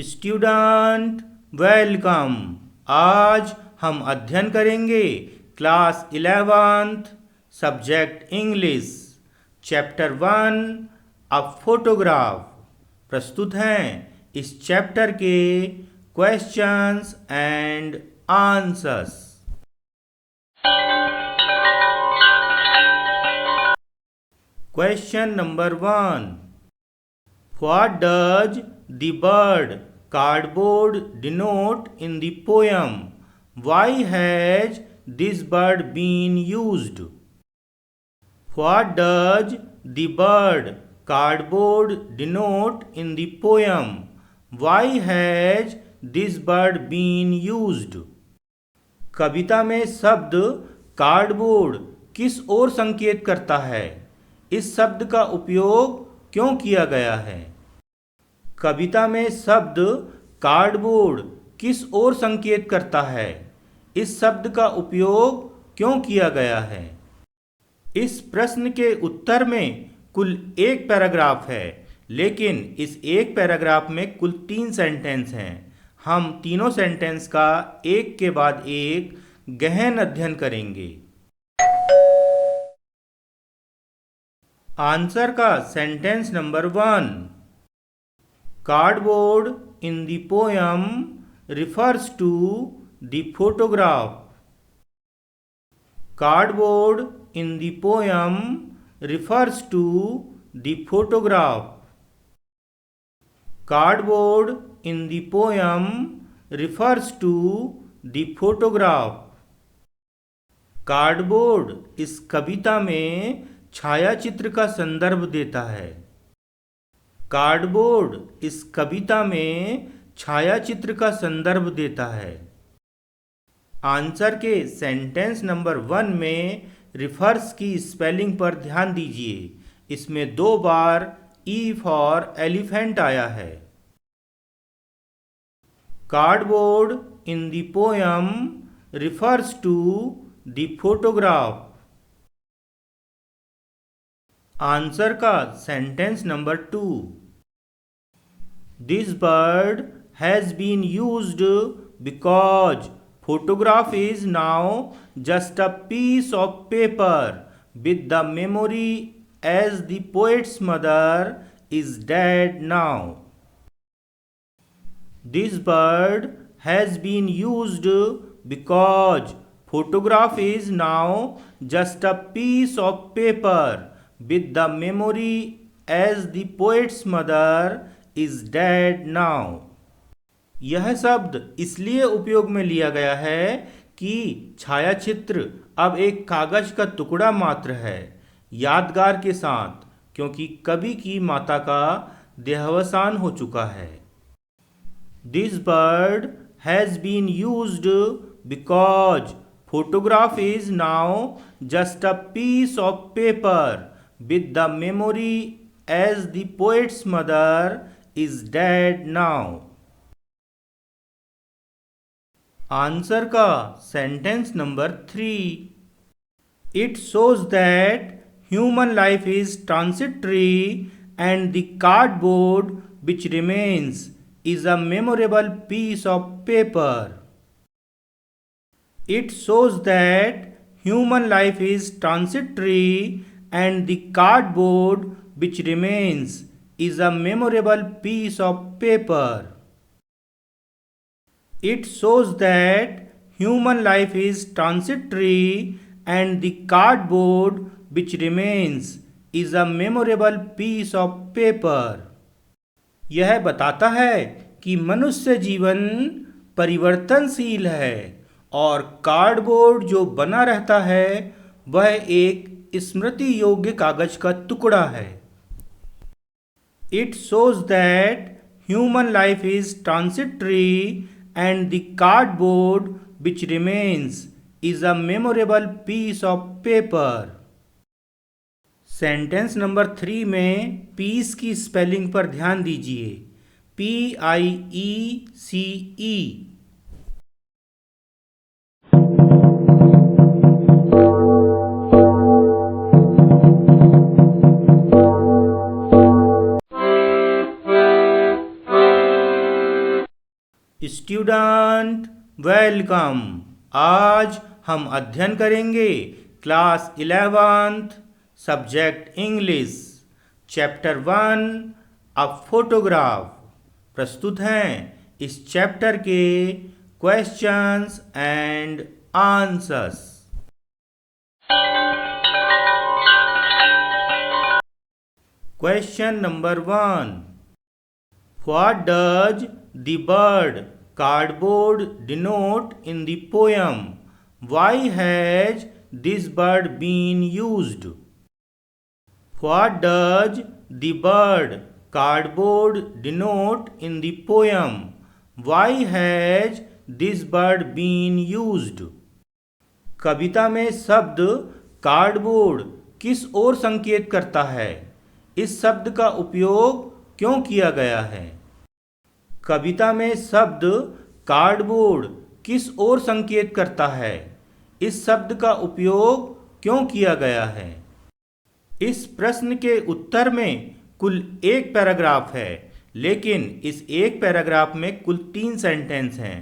Student welcome. आज हम अध्ययन करेंगे class 11th subject English chapter 1 a photograph. प्रस्तुत हैं इस चैप्टर के questions and answers. Question number 1, What does the word cardboard denote in the poem? Why has this word been used? What does the word cardboard denote in the poem? Why has this word been used? कविता में शब्द cardboard किस ओर संकेत करता है? इस शब्द का उपयोग क्यों किया गया है? कविता में शब्द कार्डबोर्ड किस ओर संकेत करता है? इस शब्द का उपयोग क्यों किया गया है? इस प्रश्न के उत्तर में कुल एक पैराग्राफ है, लेकिन इस एक पैराग्राफ में कुल 3 सेंटेंस हैं। हम तीनों सेंटेंस का एक के बाद एक गहन अध्ययन करेंगे। आंसर का sentence number 1, Cardboard in the poem refers to the photograph. Cardboard in the poem refers to the photograph. Cardboard in the poem refers to the photograph. Cardboard इस कविता में छायाचित्र का संदर्भ देता है। कार्डबोर्ड इस कविता में छायाचित्र का संदर्भ देता है। आंसर के सेंटेंस नंबर 1 में रिफर्स की स्पेलिंग पर ध्यान दीजिए। इसमें 2 बार ई फॉर एलिफेंट आया है। Cardboard in the poem refers to the photograph. Answer का sentence number 2, This bird has been used because photograph is now just a piece of paper with the memory as the poet's mother is dead now. This bird has been used because photograph is now just a piece of paper with the memory as the poet's mother is dead now. यह शब्द इसलिए उपयोग में लिया गया है कि छायाचित्र अब एक कागज का टुकड़ा मात्र है, यादगार के साथ, क्योंकि कवि की माता का देहावसान हो चुका है। This bird has been used because photograph is now just a piece of paper with the memory as the poet's mother is dead now. Answer का sentence number 3, It shows that human life is transitory and the cardboard which remains is a memorable piece of paper. It shows that human life is transitory and the cardboard which remains is a memorable piece of paper. It shows that human life is transitory and the cardboard which remains is a memorable piece of paper. यह बताता है कि मनुष्य जीवन परिवर्तनशील है और cardboard जो बना रहता है वह एक स्मृति योग्य कागज का टुकड़ा है। It shows that human life is transitory and the cardboard which remains is a memorable piece of paper. Sentence number 3 में पीस की स्पेलिंग पर ध्यान दीजिए। PIECE। Student welcome. आज हम अध्ययन करेंगे class 11th subject English chapter 1 a photograph. प्रस्तुत हैं इस चैप्टर के questions and answers. Question number 1. What does the word cardboard denote in the poem? Why has this word been used? What does the word cardboard denote in the poem? Why has this word been used? कविता में शब्द cardboard किस ओर संकेत करता है? इस शब्द का उपयोग क्यों किया गया है? कविता में शब्द कार्डबोर्ड किस ओर संकेत करता है? इस शब्द का उपयोग क्यों किया गया है? इस प्रश्न के उत्तर में कुल एक पैराग्राफ है, लेकिन इस एक पैराग्राफ में कुल 3 सेंटेंस हैं।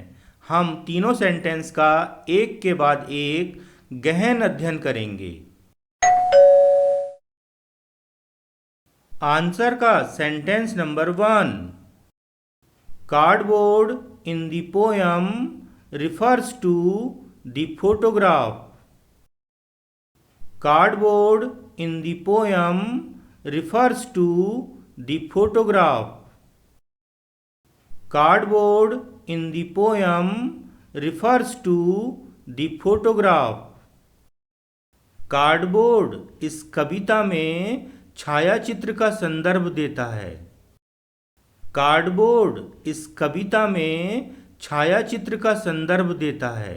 हम तीनों सेंटेंस का एक के बाद एक गहन अध्ययन करेंगे। आंसर का sentence number 1। Cardboard in the poem refers to the photograph. Cardboard in the poem refers to the photograph. Cardboard in the poem refers to the photograph. Cardboard इस कविता में छायाचित्र का संदर्भ देता है। कार्डबोर्ड इस कविता में छायाचित्र का संदर्भ देता है।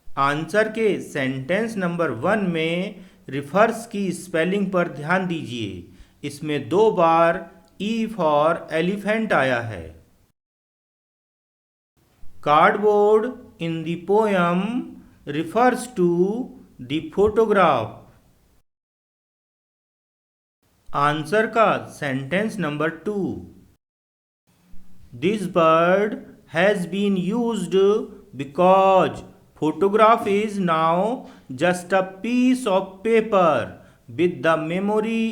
आंसर के सेंटेंस नंबर 1 में रिफर्स की स्पेलिंग पर ध्यान दीजिए। इसमें 2 बार ई फॉर एलिफेंट आया है। Cardboard in the poem refers to the photograph. Answer का sentence number 2। This word has been used because photograph is now just a piece of paper with the memory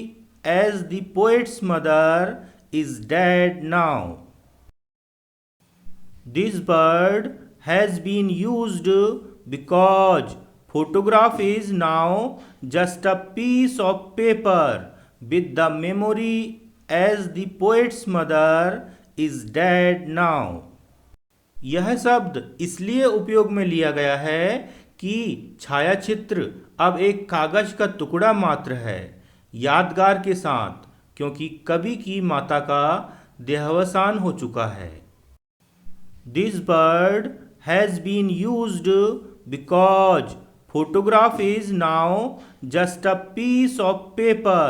as the poet's mother is dead now. This bird has been used because photograph is now just a piece of paper with the memory as the poet's mother is dead now. यह शब्द इसलिए उपयोग में लिया गया है कि छायाचित्र अब एक कागज का टुकड़ा मात्र है, यादगार के साथ, क्योंकि कवि की माता का देहावसान हो चुका है। This word has been used because photograph is now just a piece of paper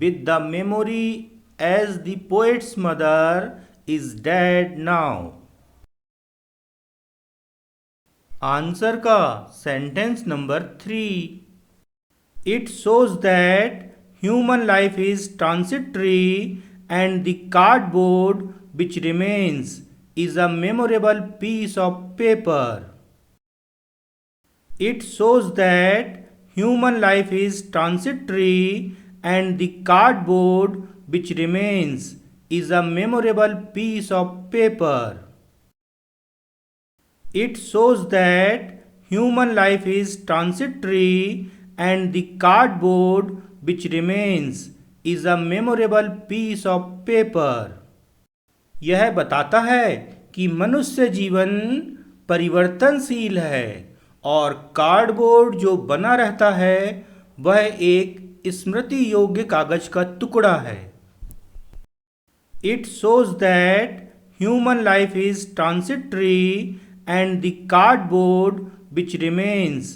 with the memory as the poet's mother is dead now. Answer का sentence number 3। It shows that human life is transitory and the cardboard which remains is a memorable piece of paper. It shows that human life is transitory and the cardboard which remains is a memorable piece of paper. It shows that human life is transitory and the cardboard which remains is a memorable piece of paper. यह बताता है कि मनुष्य जीवन परिवर्तनशील है और cardboard जो बना रहता है वह एक स्मृति योग्य कागज का टुकड़ा है। It shows that human life is transitory and the cardboard which remains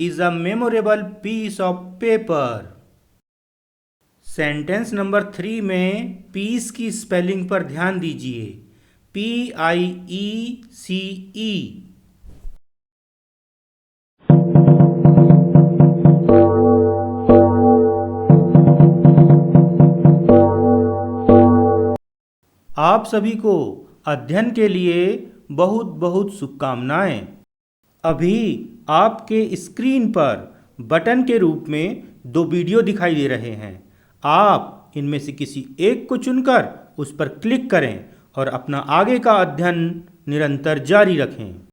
is a memorable piece of paper. Sentence number 3 में पीस की स्पेलिंग पर ध्यान दीजिए। PIECE। आप सभी को अध्ययन के लिए बहुत बहुत शुभकामनाएं। अभी आपके स्क्रीन पर बटन के रूप में 2 वीडियो दिखाई दे रहे हैं। आप इनमें से किसी एक को चुनकर उस पर क्लिक करें और अपना आगे का अध्ययन निरंतर जारी रखें।